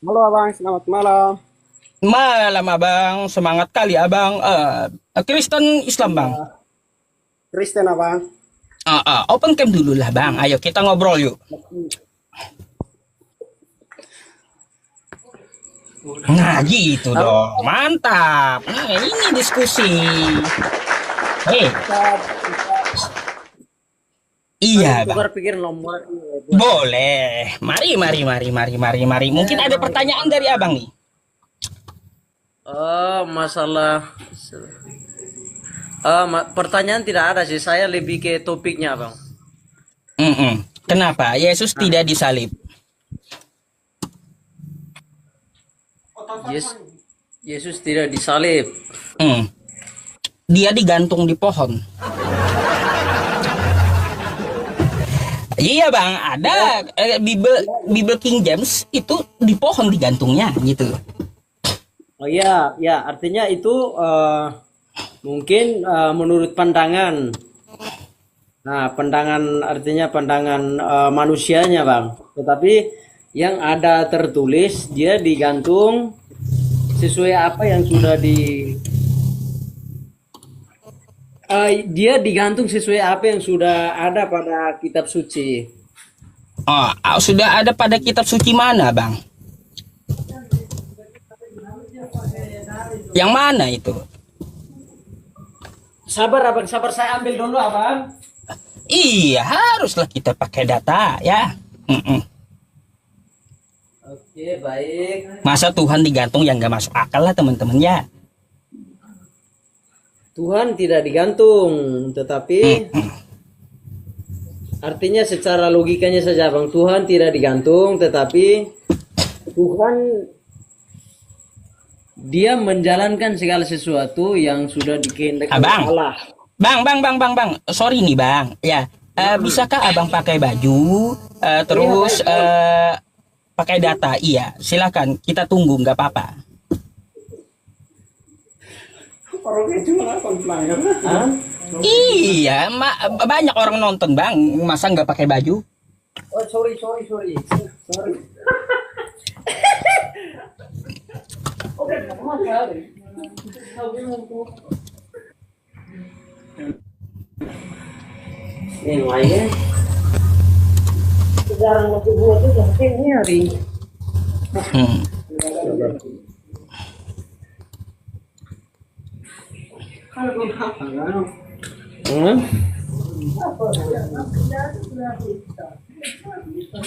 Halo Abang, selamat malam. Malam abang, semangat kali abang. Kristen Islam bang. Iya, Kristen Abang. Open camp dulu lah bang. Ayo kita ngobrol yuk. Nah gitu Abang, dong, mantap. Nah, ini diskusi. Hei, saling iya bang. tukar pikir nomor. Boleh. Mari. Mungkin ada pertanyaan dari abang nih. Masalah pertanyaan tidak ada sih. Saya lebih ke topiknya, Bang. Mm-mm. Kenapa Yesus Nah, tidak disalib? Yes- Yesus tidak disalib. Hmm. Dia digantung di pohon. Iya bang, Ya, ada Bible Bible King James itu di pohon digantungnya gitu. oh ya, ya artinya itu mungkin menurut pandangan. Nah, pandangan artinya pandangan manusianya, Bang. Tetapi yang ada tertulis dia digantung sesuai apa yang sudah dia digantung sesuai apa yang sudah ada pada kitab suci. Oh, sudah ada pada kitab suci mana bang? Yang mana itu? Sabar abang, sabar saya ambil dulu abang. Iya, haruslah kita pakai data ya. Mm-mm. Oke baik. Masa Tuhan digantung yang gak masuk akal lah teman-teman ya. Tuhan tidak digantung, tetapi Mm-mm. artinya secara logikanya saja bang, Tuhan tidak digantung, tetapi Tuhan dia menjalankan segala sesuatu yang sudah dikehendaki oleh Abang, Allah. bang. Sorry nih bang. Ya, bisakah abang pakai baju, Iya terus baik baik. pakai data? Iya, silakan. Kita tunggu, nggak apa-apa. Orangnya cuma apa pelanggan? Hah? Iya, banyak orang nonton bang, masa nggak pakai baju? Oh sorry. Sorry. Oke, sama sekali. Ini mainnya jarang waktu buat itu tapi ini hari. Hmm. Hmm?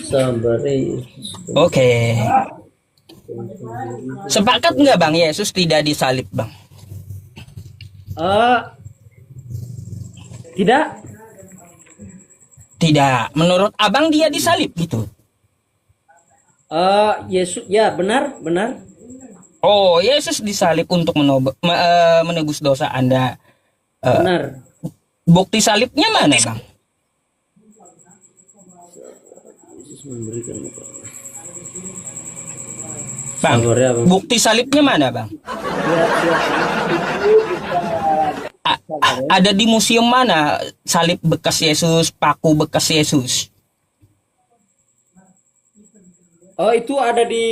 Sabar Oke, sepakat nggak bang Yesus tidak disalib bang? eh tidak. Tidak, menurut abang dia disalib gitu. Yesus ya benar benar Oh, Yesus disalib untuk menebus dosa Anda. Eh, benar. Bukti salibnya mana bang? Yesus memberikan Bang, sabar ya bang. bukti salibnya mana bang? Siap, siap. Itu bisa sabar ya. Ada di museum mana salib bekas Yesus, paku bekas Yesus? Oh itu ada di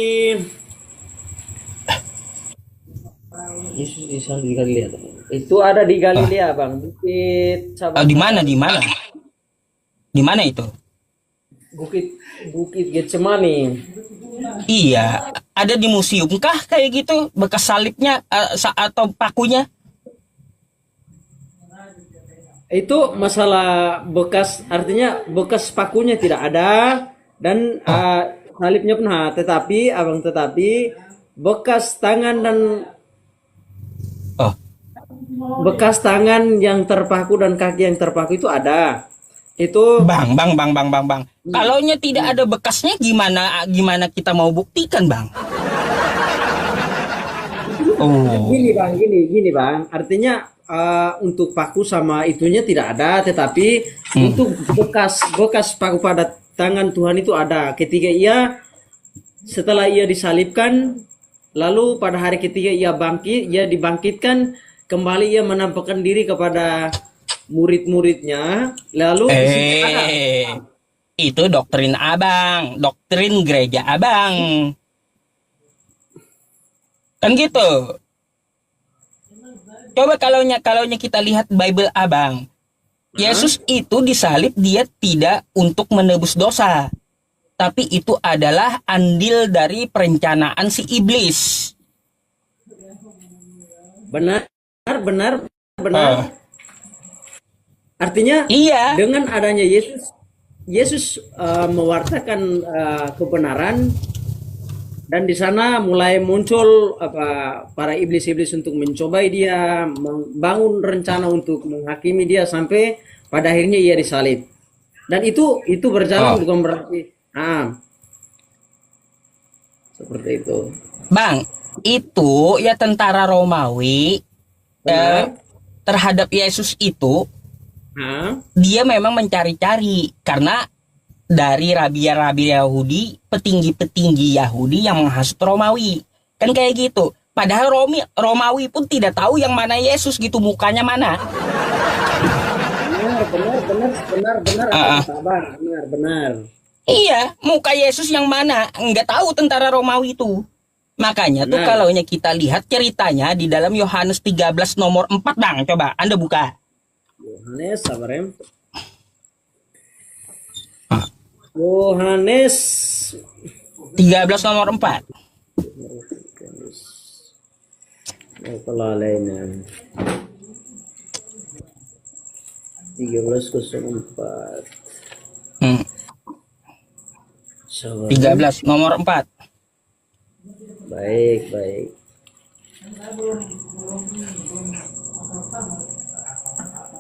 Yesus di Galilea. Itu ada di Ah, Galilea bang. Bukit sabar di mana? sabar. Di mana? Di mana itu? Bukit Bukit Getsemani. Iya, ada di museum kah kayak gitu bekas salibnya atau pakunya? Itu masalah bekas artinya bekas pakunya tidak ada dan Oh, salibnya pun tetapi bekas tangan dan oh, bekas tangan yang terpaku dan kaki yang terpaku itu ada. Itu bang. Kalaunya tidak ada bekasnya gimana gimana kita mau buktikan bang? Oh, gini bang. Artinya untuk paku sama itunya tidak ada, tetapi hmm. untuk bekas bekas paku pada tangan Tuhan itu ada. Ketika ia setelah ia disalibkan, lalu pada hari ketiga ia dibangkitkan kembali, ia menampakkan diri kepada murid-muridnya. Lalu di situ ada. Itu doktrin abang, doktrin gereja abang. Kan gitu. Coba kalaunya kita lihat Bible Abang. Yesus itu disalib dia tidak untuk menebus dosa. Tapi itu adalah andil dari perencanaan si iblis. Benar, benar, Ah, Artinya iya, dengan adanya Yesus, Yesus mewartakan kebenaran, dan di sana mulai muncul para iblis-iblis untuk mencobai dia, membangun rencana untuk menghakimi dia sampai pada akhirnya ia disalib. Dan itu berjalan, oh, bukan berarti seperti itu. Bang, itu ya tentara Romawi Benar? terhadap Yesus itu Ah, dia memang mencari-cari karena dari rabi-rabi Yahudi, petinggi-petinggi Yahudi yang menghasut Romawi. Kan kayak gitu. Padahal Romawi pun tidak tahu yang mana Yesus gitu, mukanya mana. benar, Ah, apa ah. kata Abang? Benar. Iya, muka Yesus yang mana? Nggak tahu tentara Romawi itu. Makanya tuh Benar. kalaunya kita lihat ceritanya di dalam Yohanes 13 nomor 4, Bang. Coba Anda buka. Yohanes, sabar ya. Yohanes 13 nomor 4. kelalaian 13:04. Hmm, Sabar. 13 nomor 4. Baik.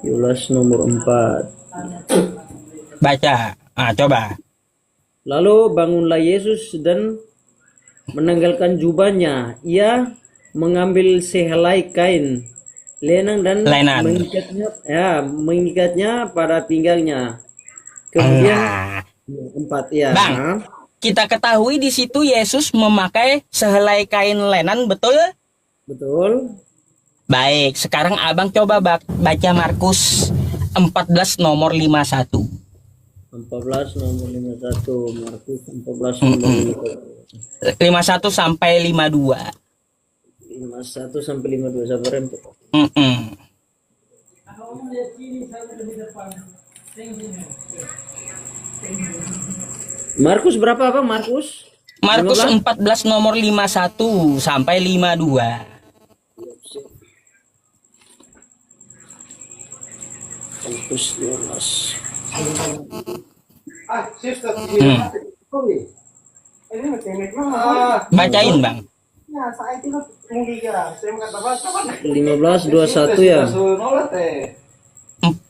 Yohanes nomor 4. Baca. Coba. Lalu bangunlah Yesus dan menanggalkan jubahnya. Ia mengambil sehelai kain lenang dan Lenan. mengikatnya pada pinggangnya. Kemudian Nah, 4 ya. Bang, kita ketahui di situ Yesus memakai sehelai kain lenan, betul? Betul. Baik, sekarang Abang coba baca Markus 14 nomor 51. 14 nomor 51. Markus 14 nomor 51. 51 sampai 52. 51 sampai 52. Sabar ya. Mm-mm. Markus berapa, Bang? Markus Markus 15? 14 nomor 51 sampai 52. Markus 15. Hmm. Bacain, Bang. 15:21 ya.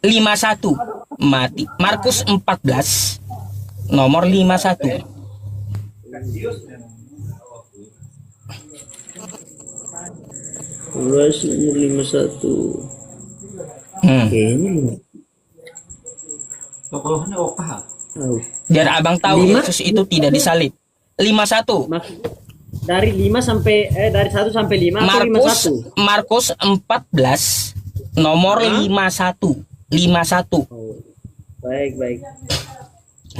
51 mati. Markus 14 nomor 51. 15 nomor 51. Hmm. Oke, ini tahu. Biar Abang tahu Lima? Yesus itu tidak disalib. 51. Dari 5 sampai dari 1 sampai 5 atau Markus 14 nomor 51. 51. Oh, baik.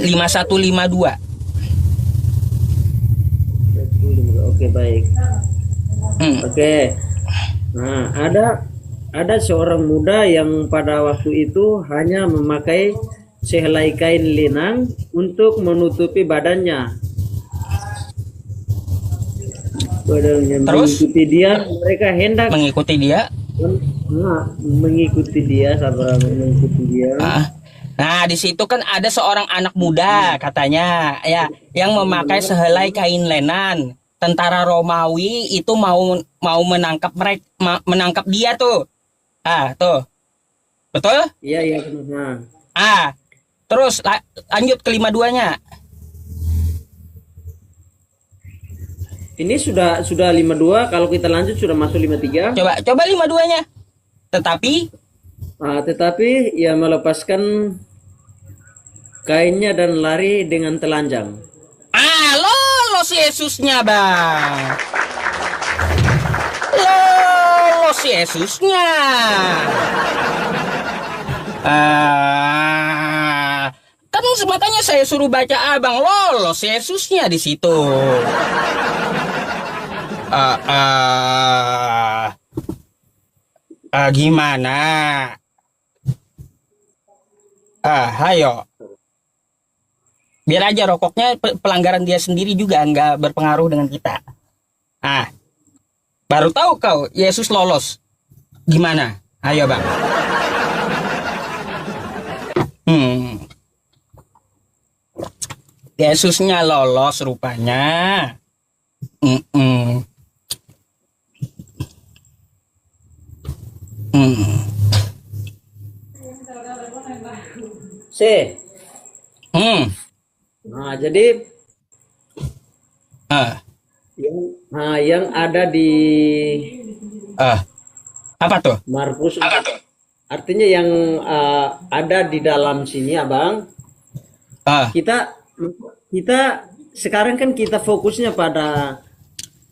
51 52. Oke, baik. Hmm. Oke. Nah, ada seorang muda yang pada waktu itu hanya memakai sehelai kain lenang untuk menutupi badannya. Terus? Mengikuti dia, mereka hendak Mengikuti dia. mengikuti dia, sabar, mengikuti dia. Nah, di situ kan ada seorang anak muda katanya ya yang memakai sehelai kain lenan. Tentara Romawi itu mau menangkap menangkap dia tuh. Tuh. Betul? Iya, benar. Terus lanjut ke 52-nya. Ini sudah 52, kalau kita lanjut sudah masuk 53. Coba 52-nya. Tetapi ia melepaskan kainnya dan lari dengan telanjang. Lolos Yesusnya, Bang. Lolos Yesusnya. Kan makanya saya suruh baca Abang, lolos Yesusnya di situ. Ah, gimana? Ayo. Biar aja rokoknya pelanggaran dia sendiri juga nggak berpengaruh dengan kita. Ah, baru tahu kau Yesus lolos. Gimana? Ayo bang. Hmm, Yesusnya lolos rupanya. Mm-mm. Hmm. C. Hmm. Nah, jadi Ah, yang ada di ah. Apa tuh? Markus, artinya yang ada di dalam sini, Abang. Ah, Kita kita sekarang kan kita fokusnya pada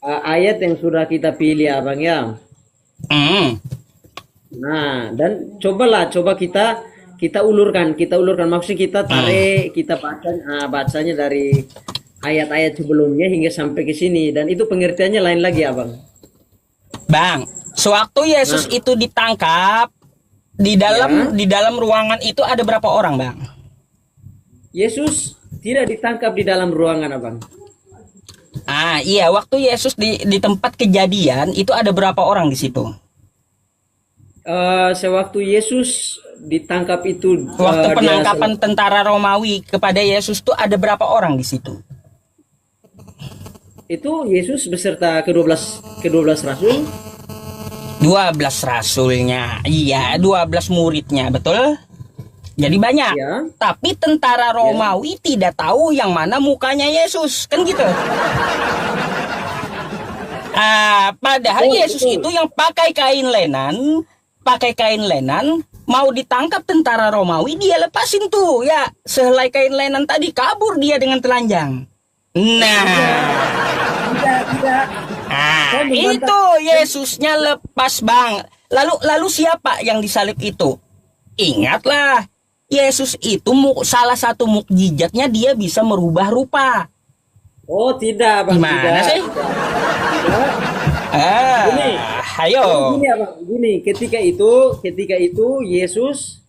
ayat yang sudah kita pilih, Abang ya. hmm. Nah, dan coba kita ulurkan, maksudnya kita tarik, kita bacanya dari ayat-ayat sebelumnya hingga sampai ke sini, dan itu pengertiannya lain lagi, Abang. Bang, sewaktu Yesus Nah, itu ditangkap ya, di dalam ruangan itu ada berapa orang, Bang? Yesus tidak ditangkap di dalam ruangan, Abang. Ah, iya, waktu Yesus di tempat kejadian itu ada berapa orang di situ? Sewaktu Yesus ditangkap itu, Waktu dia penangkapan tentara Romawi kepada Yesus tuh ada berapa orang di situ? itu Yesus beserta ke-12 rasul. 12 rasulnya. Iya, 12 muridnya, betul? Jadi banyak. Ya, Tapi tentara ya. Romawi tidak tahu yang mana mukanya Yesus, kan gitu. Padahal Betul, Yesus betul. itu yang pakai kain lenan, mau ditangkap tentara Romawi, dia lepasin tuh, ya, sehelai kain lenan tadi, kabur dia dengan telanjang. Nah, Tidak, tidak. Saya membantah. itu Yesusnya lepas, Bang. Lalu siapa yang disalib itu? Ingatlah, Yesus itu salah satu mukjizatnya dia bisa merubah rupa. Oh, tidak, Bang, Gimana tidak. sih? Tidak. Gini, Ayo. jadi gini, Abang. Gini, ketika itu Yesus,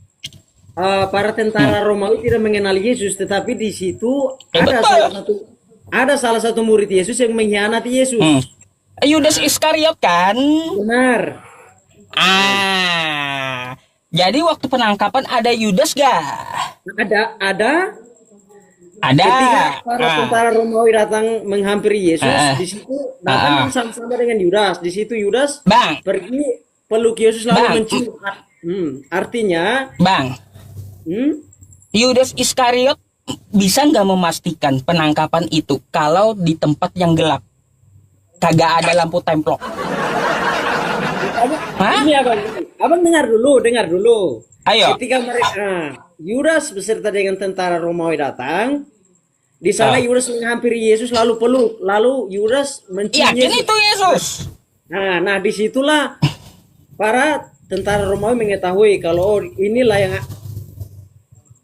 para tentara Romawi tidak mengenal Yesus, tetapi di situ Betul. ada salah satu murid Yesus yang mengkhianati Yesus. Hmm. Yudas Iskariot kan? Benar. Jadi waktu penangkapan ada Yudas gak? Ada Ada. ketika para tentara Romawi datang menghampiri Yesus, di situ datang sama-sama dengan Yudas. Di situ Yudas Bang, pergi peluk Yesus lalu Bang, mencium. Artinya, Bang, Yudas Iskariot bisa nggak memastikan penangkapan itu kalau di tempat yang gelap, kagak ada lampu templok? Hah? ini abang dengar dulu. Ayo. Ketika mereka Yudas beserta dengan tentara Romawi datang, di sana Yudas menghampiri Yesus lalu peluk, lalu Yudas mencium Yakin Yesus. itu Yesus? Nah, disitulah para tentara Romawi mengetahui kalau inilah yang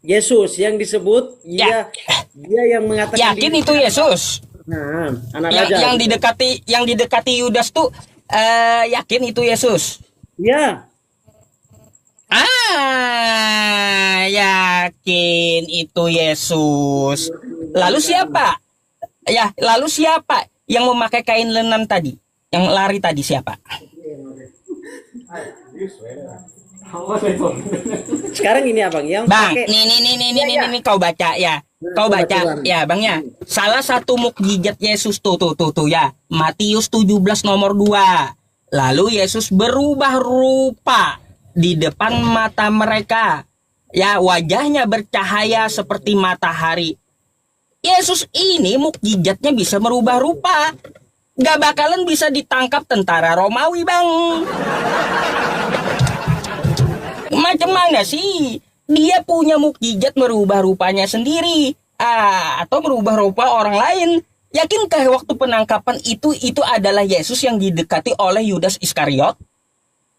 Yesus yang disebut, Ya. dia yang mengatakan Yakin itu Yesus? Nah, anak Yang raja. yang didekati Yudas tuh yakin itu Yesus? Ya, Yakin itu Yesus. Lalu siapa? Lalu siapa yang memakai kain lenan tadi? Yang lari tadi siapa? sekarang ini abang yang Bang, pakai. nih kau baca ya. Kau Coba, baca coba. ya, Bang ya. Salah satu mukjizat Yesus tuh ya. Matius 17 nomor 2. Lalu Yesus berubah rupa di depan mata mereka. Ya, wajahnya bercahaya seperti matahari. Yesus ini mukjizatnya bisa merubah rupa. Gak bakalan bisa ditangkap tentara Romawi, Bang. Macam mana sih? Dia punya mukjizat merubah rupanya sendiri. Atau merubah rupa orang lain. Yakinkah waktu penangkapan itu adalah Yesus yang didekati oleh Yudas Iskariot?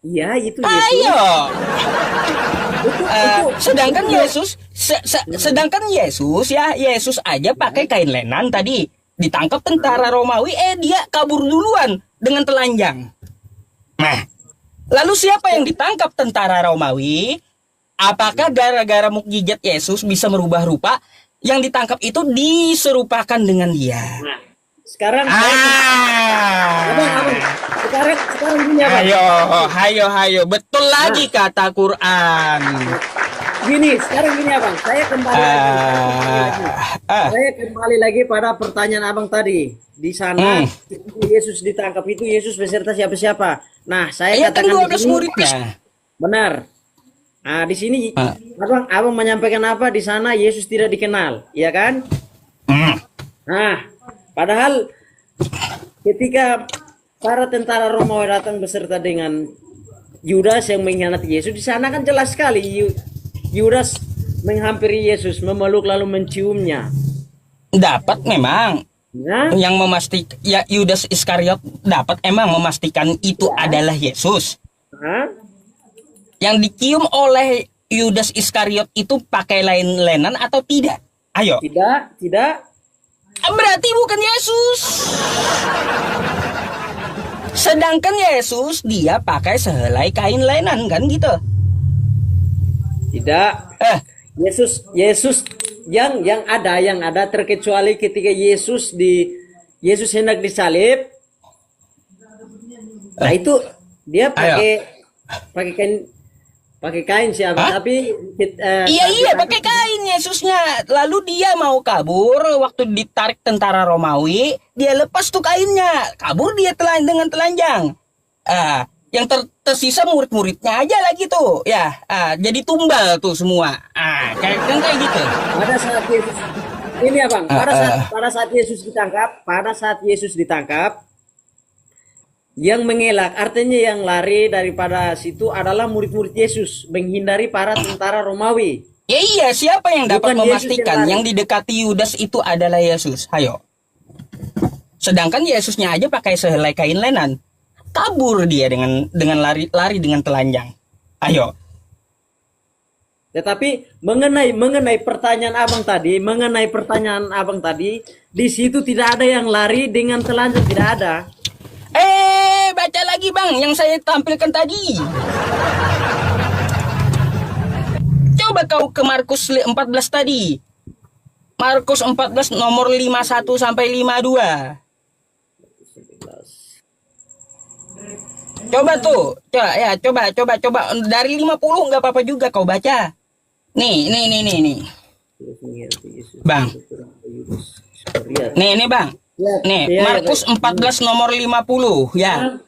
Iya, itu Yesus. Ayo. Sedangkan Sedangkan Yesus aja pakai kain lenan tadi. ditangkap tentara Romawi, dia kabur duluan dengan telanjang. Nah, lalu siapa yang ditangkap tentara Romawi? Apakah gara-gara mukjizat Yesus bisa merubah rupa? Yang ditangkap itu diserupakan dengan dia. Nah, sekarang abang, sekarang gini abang. Hayo, betul lagi kata Quran. Gini, sekarang gini abang, saya kembali lagi. Saya kembali lagi pada pertanyaan abang tadi. Di sana Yesus ditangkap itu Yesus beserta siapa-siapa. Nah, saya Kan katakan 12 muridnya. benar. Nah, di sini abang menyampaikan apa? Di sana Yesus tidak dikenal, ya kan? Nah, padahal ketika para tentara Romawi datang beserta dengan Yudas yang mengkhianati Yesus, di sana kan jelas sekali Yudas menghampiri Yesus, memeluk lalu menciumnya. Dapat memang. Nah, Yang memastikan, ya Yudas Iskariot dapat emang memastikan itu adalah Yesus. Yang dicium oleh Yudas Iskariot itu pakai lenan atau tidak? Ayo. tidak. Berarti bukan Yesus. Sedangkan Yesus dia pakai sehelai kain lenan kan gitu. Tidak. Yesus yang ada terkecuali ketika Yesus hendak disalib. Nah, itu dia pakai kain siapa? Tapi iya pakai kain Yesusnya. Lalu dia mau kabur waktu ditarik tentara Romawi, dia lepas tuh kainnya, kabur dia dengan telanjang. Yang tersisa murid-muridnya aja lagi tuh, ya, jadi tumbal tuh semua. Kayak gitu. Pada saat Yesus ini abang, pada saat Yesus ditangkap, yang mengelak, artinya yang lari daripada situ adalah murid-murid Yesus, menghindari para tentara Romawi. Iya, siapa yang dapat Bukan memastikan yang didekati Yudas itu adalah Yesus? Ayo. Sedangkan Yesusnya aja pakai sehelai kain lenan. Kabur dia dengan lari dengan telanjang. Ayo. Tetapi mengenai pertanyaan abang tadi, di situ tidak ada yang lari dengan telanjang, tidak ada. Baca lagi bang, yang saya tampilkan tadi. Coba kau ke Markus 14 tadi. Markus 14 nomor 51 sampai 52. Coba tuh, coba dari 50 nggak apa-apa juga kau baca. Nih. Bang. Nih Bang. Nih, Markus 14 nomor 50 ya.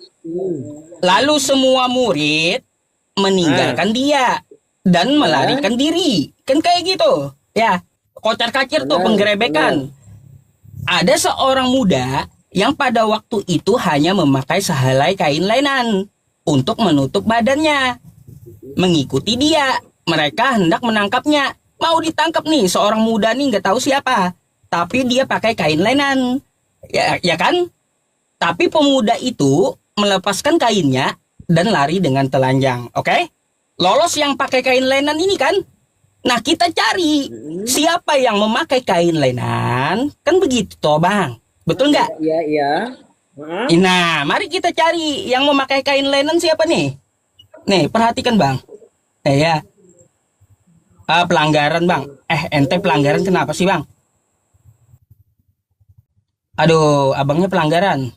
Lalu semua murid meninggalkan dia dan melarikan diri. Kan kayak gitu. Ya, kocar-kacir tuh penggerebekan. Ada seorang muda yang pada waktu itu hanya memakai sehelai kain lenan untuk menutup badannya. Mengikuti dia, mereka hendak menangkapnya. Mau ditangkap nih, seorang muda nih nggak tahu siapa. Tapi dia pakai kain lenan. Ya kan? Tapi pemuda itu melepaskan kainnya dan lari dengan telanjang. Oke? Lolos yang pakai kain lenan ini kan? Nah, kita cari siapa yang memakai kain lenan. Kan begitu toh bang. Betul nggak? Iya. Nah, mari kita cari yang memakai kain lenan siapa nih? Nih, perhatikan bang. Ya. Pelanggaran bang. Ente pelanggaran kenapa sih bang? Aduh, abangnya pelanggaran.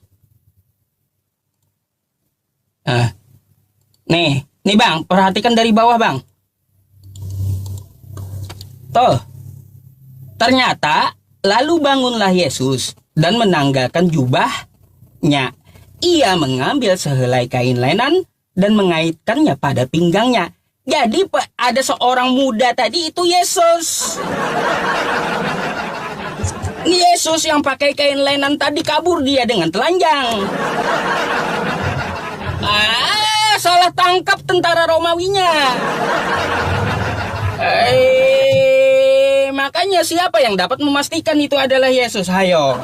Nih bang, perhatikan dari bawah bang. Tuh. Ternyata, lalu bangunlah Yesus dan menanggalkan jubahnya. Ia mengambil sehelai kain lenan dan mengaitkannya pada pinggangnya. Jadi ada seorang muda tadi itu Yesus. Yesus yang pakai kain lenan tadi kabur dia dengan telanjang. Salah tangkap tentara Romawinya. Makanya siapa yang dapat memastikan itu adalah Yesus? Hayo.